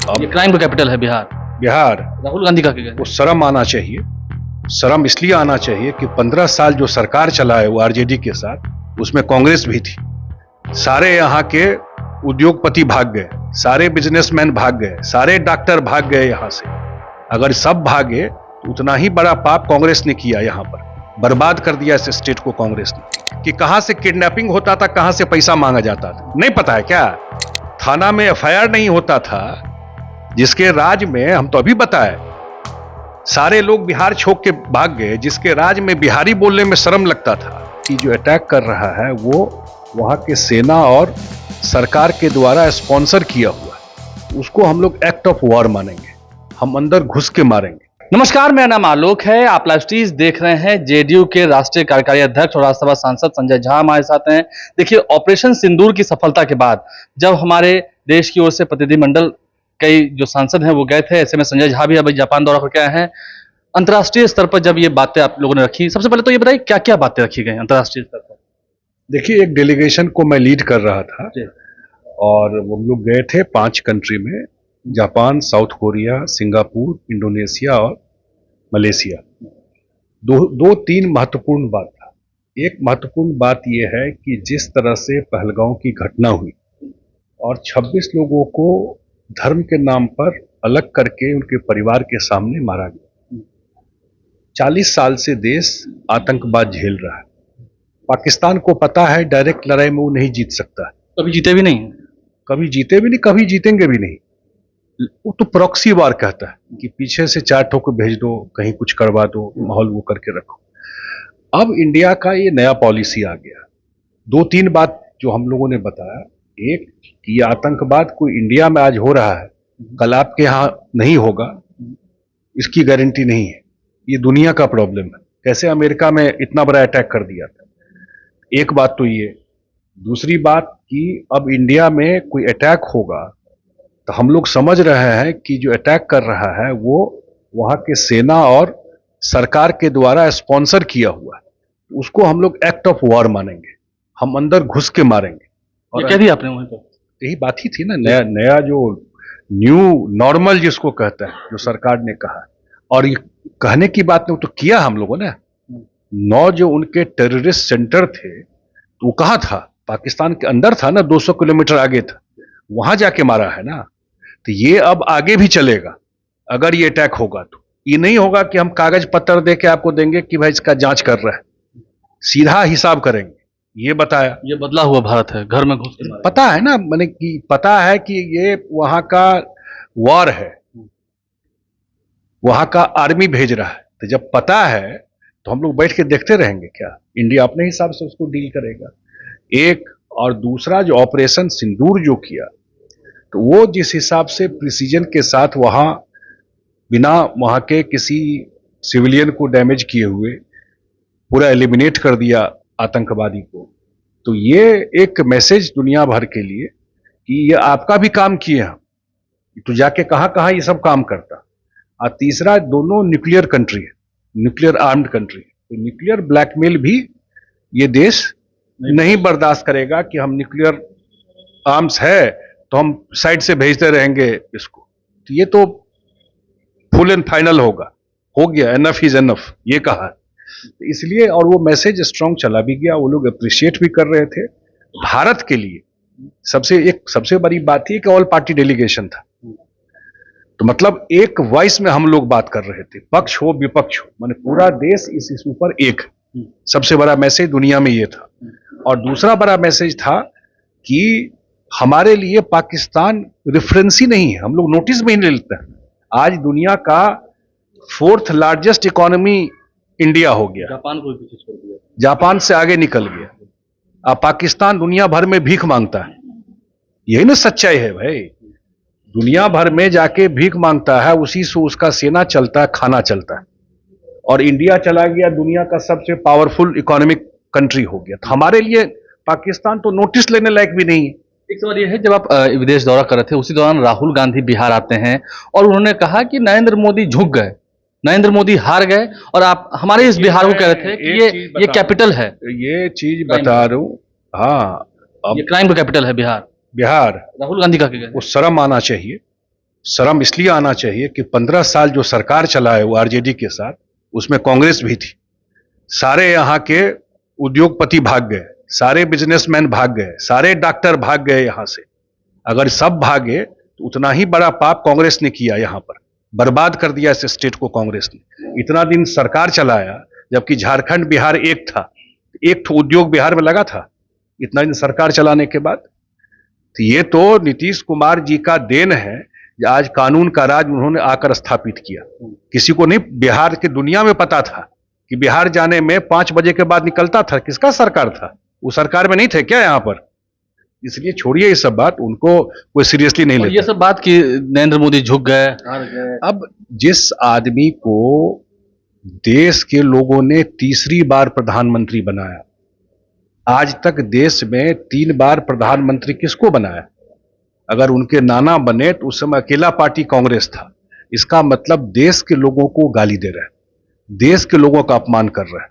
अब ये क्राइम का कैपिटल है बिहार। बिहार राहुल गांधी का क्या को शर्म आना चाहिए। शर्म इसलिए आना चाहिए कि 15 साल जो सरकार चला है वो आरजेडी के साथ, उसमें कांग्रेस भी थी। सारे यहाँ के उद्योगपति भाग गए, सारे बिजनेसमैन भाग गए, सारे डॉक्टर भाग गए यहाँ से। अगर सब भागे तो उतना ही बड़ा पाप कांग्रेस ने किया। यहाँ पर बर्बाद कर दिया इस स्टेट को कांग्रेस ने। कि कहां से किडनैपिंग होता था, कहां से पैसा मांगा जाता था, नहीं पता है क्या? थाना में एफआईआर नहीं होता था, जिसके राज में, हम तो अभी बताए, सारे लोग बिहार छोड़ के भाग गए, जिसके राज में बिहारी बोलने में शर्म लगता था। कि जो अटैक कर रहा है वो वहां के सेना और सरकार के द्वारा स्पॉन्सर किया हुआ है, उसको हम लोग एक्ट ऑफ वॉर मानेंगे। हम अंदर घुस के मारेंगे। नमस्कार, मेरा नाम आलोक है। आप लाइव स्ट्रीज देख रहे हैं। जेडीयू के राष्ट्रीय कार्यकारी अध्यक्ष और राज्यसभा सांसद संजय झा हमारे साथ हैं। देखिए, ऑपरेशन सिंदूर की सफलता के बाद जब हमारे देश की ओर से प्रतिनिधिमंडल कई जो सांसद हैं वो गए थे, ऐसे में संजय झा भी अभी जापान दौरा करके आए हैं। अंतर्राष्ट्रीय स्तर पर जब ये बातें आप लोगों ने रखी, सबसे पहले तो ये बताइए क्या क्या बातें रखी गई अंतर्राष्ट्रीय स्तर पर? देखिए, एक डेलीगेशन को मैं लीड कर रहा था और वो लोग गए थे 5 कंट्री में, Japan, south Korea, Singapore, Indonesia और मलेशिया। दो तीन महत्वपूर्ण बात था। एक महत्वपूर्ण बात यह है कि जिस तरह से पहलगांव की घटना हुई और 26 लोगों को धर्म के नाम पर अलग करके उनके परिवार के सामने मारा गया। 40 साल से देश आतंकवाद झेल रहा है। पाकिस्तान को पता है डायरेक्ट लड़ाई में वो नहीं जीत सकता। कभी जीते भी नहीं, कभी जीते भी नहीं, कभी जीतेंगे भी नहीं। वो तो प्रॉक्सी वार कहता है कि पीछे से 4 ठोक भेज दो, कहीं कुछ करवा दो, माहौल वो करके रखो। अब इंडिया का ये नया पॉलिसी आ गया। 2-3 बात जो हम लोगों ने बताया। एक कि आतंकवाद कोई इंडिया में आज हो रहा है, कल आपके यहाँ नहीं होगा, इसकी गारंटी नहीं है। ये दुनिया का प्रॉब्लम है। कैसे अमेरिका में इतना बड़ा अटैक कर दिया था, एक बात तो ये। दूसरी बात कि अब इंडिया में कोई अटैक होगा तो हम लोग समझ रहे हैं कि जो अटैक कर रहा है वो वहां के सेना और सरकार के द्वारा स्पॉन्सर किया हुआ है, उसको हम लोग एक्ट ऑफ वॉर मानेंगे। हम अंदर घुस के मारेंगे। और कह दिया आपने वहीं पर, यही बात ही थी ना, नया जो न्यू नॉर्मल जिसको कहता है, जो सरकार ने कहा। और ये कहने की बात नहीं, तो किया हम लोगों ने। 9 जो उनके टेररिस्ट सेंटर थे, तो वो कहाँ था? पाकिस्तान के अंदर था ना, 200 किलोमीटर आगे था, वहां जाके मारा है ना। तो ये अब आगे भी चलेगा। अगर ये अटैक होगा तो ये नहीं होगा कि हम कागज पत्र दे के आपको देंगे कि भाई इसका जांच कर रहा है, सीधा हिसाब करेंगे। ये बताया। ये बदला हुआ भारत है, घर में घुस के मारा। पता है ना, मैंने कि पता है कि ये वहां का वॉर है, वहां का आर्मी भेज रहा है। तो जब पता है तो हम लोग बैठ के देखते रहेंगे क्या? इंडिया अपने हिसाब से उसको डील करेगा। एक और दूसरा, जो ऑपरेशन सिंदूर जो किया, तो वो जिस हिसाब से प्रिसीजन के साथ वहां बिना वहां के किसी सिविलियन को डैमेज किए हुए पूरा एलिमिनेट कर दिया आतंकवादी को, तो ये एक मैसेज दुनिया भर के लिए कि ये आपका भी काम किए हम, तो जाके कहां कहां ये सब काम करता। और तीसरा, दोनों न्यूक्लियर कंट्री है, न्यूक्लियर आर्म्ड कंट्री। तो न्यूक्लियर ब्लैकमेल भी ये देश नहीं बर्दाश्त करेगा कि हम न्यूक्लियर आर्म्स है तो हम साइड से भेजते रहेंगे इसको। तो ये तो फुल एंड फाइनल होगा, हो गया, एनफ इज एनफ, ये कहा। तो इसलिए, और वो मैसेज स्ट्रांग चला भी गया, वो लोग अप्रिशिएट भी कर रहे थे। भारत के लिए सबसे बड़ी बात थी कि ऑल पार्टी डेलीगेशन था, तो मतलब एक वॉइस में हम लोग बात कर रहे थे, पक्ष हो विपक्ष हो, माने पूरा देश इस इशू पर एक। सबसे बड़ा मैसेज दुनिया में ये था। और दूसरा बड़ा मैसेज था कि हमारे लिए पाकिस्तान रेफरेंस ही नहीं है, हम लोग नोटिस में ही नहीं लेते हैं। आज दुनिया का 4th लार्जेस्ट इकोनॉमी इंडिया हो गया, जापान को पीछे छोड़ दिया, जापान से आगे निकल गया। अब पाकिस्तान दुनिया भर में भीख मांगता है। यही ना सच्चाई है भाई, दुनिया भर में जाके भीख मांगता है, उसी से उसका सेना चलता है, खाना चलता है। और इंडिया चला गया दुनिया का सबसे पावरफुल इकोनॉमिक कंट्री हो गया। तो हमारे लिए पाकिस्तान तो नोटिस लेने लायक भी नहीं है। एक सवाल यह है, जब आप विदेश दौरा कर रहे थे, उसी दौरान राहुल गांधी बिहार आते हैं और उन्होंने कहा कि नरेंद्र मोदी झुक गए, नरेंद्र मोदी हार गए, और आप हमारे इस बिहार को कह रहे थे कि ये कैपिटल है। ये चीज बता रहा हूं। हाँ, ये क्राइम का कैपिटल है बिहार। बिहार राहुल गांधी का क्या? को शर्म आना चाहिए। शर्म इसलिए आना चाहिए कि 15 साल जो सरकार चला है वो आरजेडी के साथ, उसमें कांग्रेस भी थी। सारे यहाँ के उद्योगपति भाग गए, सारे बिजनेसमैन भाग गए, सारे डॉक्टर भाग गए यहां से। अगर सब भागे तो उतना ही बड़ा पाप कांग्रेस ने किया, यहां पर बर्बाद कर दिया इस स्टेट को कांग्रेस ने। इतना दिन सरकार चलाया, जबकि झारखंड बिहार एक था, एक ठो उद्योग बिहार में लगा था इतना दिन सरकार चलाने के बाद। तो ये तो नीतीश कुमार जी का देन है, आज कानून का राज उन्होंने आकर स्थापित किया। किसी को नहीं बिहार की दुनिया में पता था कि बिहार जाने में 5 बजे के बाद निकलता था। किसका सरकार था? वो सरकार में नहीं थे क्या यहां पर? इसलिए छोड़िए ये सब बात, उनको कोई सीरियसली नहीं और लेता। ये सब बात कि नरेंद्र मोदी झुक गए, हार गए। अब जिस आदमी को देश के लोगों ने तीसरी बार प्रधानमंत्री बनाया, आज तक देश में 3 बार प्रधानमंत्री किसको बनाया? अगर उनके नाना बने तो उस समय अकेला पार्टी कांग्रेस था। इसका मतलब देश के लोगों को गाली दे रहा है, देश के लोगों का अपमान कर रहा है,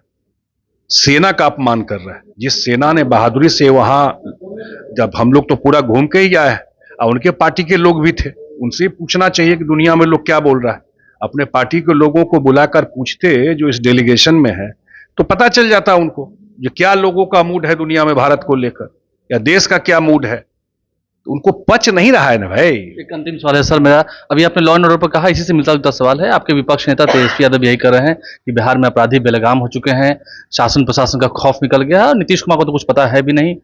सेना का अपमान कर रहा है। जिस सेना ने बहादुरी से वहां, जब हम लोग तो पूरा घूम के ही आए हैं, और उनके पार्टी के लोग भी थे, उनसे पूछना चाहिए कि दुनिया में लोग क्या बोल रहा है। अपने पार्टी के लोगों को बुलाकर पूछते जो इस डेलीगेशन में है, तो पता चल जाता उनको जो क्या लोगों का मूड है दुनिया में भारत को लेकर, या देश का क्या मूड है। तो उनको पच नहीं रहा है ना भाई। एक अंतिम सवाल है सर मेरा, अभी आपने लॉ एंड ऑर्डर पर कहा, इसी से मिलता जुलता सवाल है। आपके विपक्ष नेता तेजस्वी यादव यही कर रहे हैं कि बिहार में अपराधी बेलगाम हो चुके हैं, शासन प्रशासन का खौफ निकल गया है और नीतीश कुमार को तो कुछ पता है भी नहीं।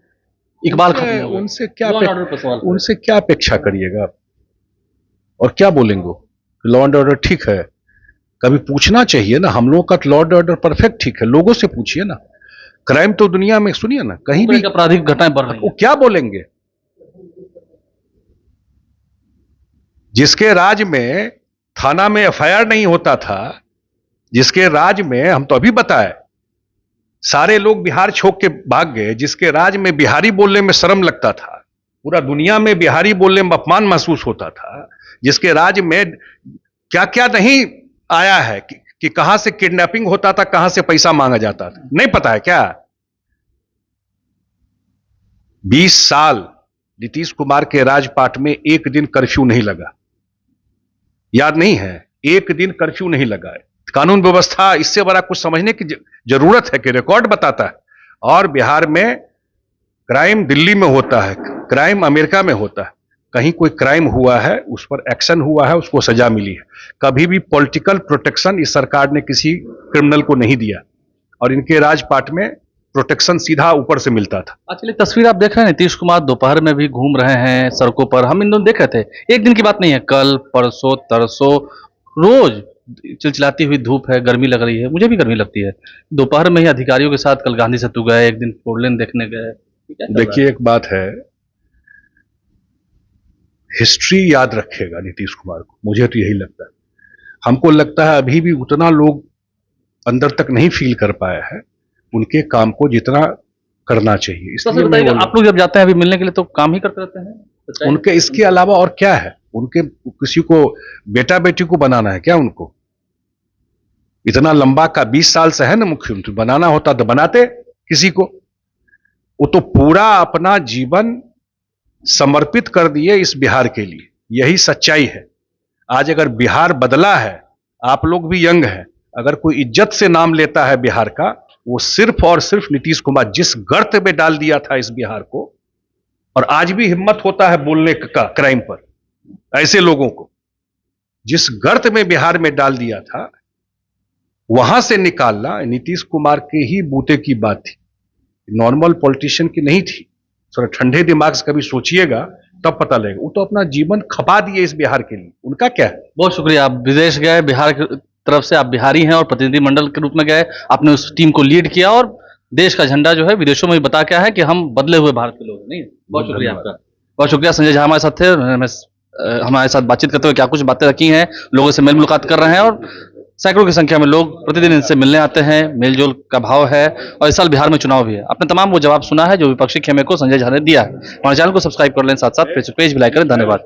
इकबाल खत्म हो गया। उनसे लॉ एंड ऑर्डर पर सवाल। उनसे क्या अपेक्षा करिएगा आप? और क्या बोलेंगे? लॉ एंड ऑर्डर ठीक है, कभी पूछना चाहिए ना। हम लोगों का लॉ एंड ऑर्डर परफेक्ट ठीक है, लोगों से पूछिए ना। क्राइम तो दुनिया में सुनिए ना, कहीं भी आपराधिक घटनाएं बढ़ रही वो हैं। क्या बोलेंगे? जिसके राज में थाना में एफआईआर नहीं होता था, जिसके राज में, हम तो अभी बताए, सारे लोग बिहार छोड़ के भाग गए, जिसके राज में बिहारी बोलने में शर्म लगता था, पूरा दुनिया में बिहारी बोलने में अपमान महसूस होता था, जिसके राज में क्या क्या नहीं आया है कि कहां से किडनैपिंग होता था, कहां से पैसा मांगा जाता था, नहीं पता है क्या? 20 साल नीतीश कुमार के राजपाट में एक दिन कर्फ्यू नहीं लगा, याद नहीं है? एक दिन कर्फ्यू नहीं लगा है। कानून व्यवस्था, इससे बड़ा कुछ समझने की जरूरत है कि रिकॉर्ड बताता है। और बिहार में क्राइम दिल्ली में होता है, क्राइम अमेरिका में होता है। कहीं कोई क्राइम हुआ है, उस पर एक्शन हुआ है, उसको सजा मिली है। कभी भी पॉलिटिकल प्रोटेक्शन इस सरकार ने किसी क्रिमिनल को नहीं दिया, और इनके राजपाट में प्रोटेक्शन सीधा ऊपर से मिलता था। चलिए, तस्वीर आप देख रहे हैं, नीतीश कुमार दोपहर में भी घूम रहे हैं सड़कों पर। हम इन दोनों देख रहे थे, एक दिन की बात नहीं है, कल परसों तरसों रोज चिलचिलाती हुई धूप है, गर्मी लग रही है, मुझे भी गर्मी लगती है। दोपहर में ही अधिकारियों के साथ कल गांधी सेतु गए, एक दिन फोरलेन देखने गए। देखिए, एक बात है, हिस्ट्री याद रखेगा नीतीश कुमार को, मुझे तो यही लगता है। हमको लगता है अभी भी उतना लोग अंदर तक नहीं फील कर पाया है उनके काम को जितना करना चाहिए। इसलिए बताइए, आप लोग जब जाते हैं अभी मिलने के लिए तो काम ही करते रहते हैं उनके, इसके अलावा और क्या है? उनके किसी को बेटा बेटी को बनाना है क्या? उनको इतना लंबा का 20 साल से है ना मुख्यमंत्री, बनाना होता तो बनाते किसी को। वो तो पूरा अपना जीवन समर्पित कर दिए इस बिहार के लिए, यही सच्चाई है। आज अगर बिहार बदला है, आप लोग भी यंग हैं, अगर कोई इज्जत से नाम लेता है बिहार का, वो सिर्फ और सिर्फ नीतीश कुमार। जिस गर्त में डाल दिया था इस बिहार को, और आज भी हिम्मत होता है बोलने का क्राइम पर, ऐसे लोगों को जिस गर्त में बिहार में डाल दिया था, वहां से निकालना नीतीश कुमार के ही बूते की बात थी, नॉर्मल पॉलिटिशियन की नहीं थी। थोड़ा ठंडे दिमाग से कभी सोचिएगा, तब पता लगेगा। वो तो अपना जीवन खपा दिए इस बिहार के लिए, उनका क्या है? बहुत शुक्रिया। आप विदेश गए, बिहार की तरफ से आप बिहारी हैं और प्रतिनिधिमंडल के रूप में गए, आपने उस टीम को लीड किया और देश का झंडा जो है विदेशों में भी बता के आया है कि हम बदले हुए भारत के लोग हैं। नहीं, बहुत शुक्रिया आपका, बहुत शुक्रिया। संजय झा हमारे साथ थे, हमारे साथ बातचीत करते हुए क्या कुछ बातें रखी हैं, लोगों से मेल मुलाकात कर रहे हैं और सैकड़ों की संख्या में लोग प्रतिदिन इनसे मिलने आते हैं, मेलजोल का भाव है। और इस साल बिहार में चुनाव भी है। आपने तमाम वो जवाब सुना है जो विपक्षी खेमे को संजय झा ने दिया है। हमारे चैनल को सब्सक्राइब कर लें, साथ साथ फेसबुक पेज भी लाइक करें। धन्यवाद।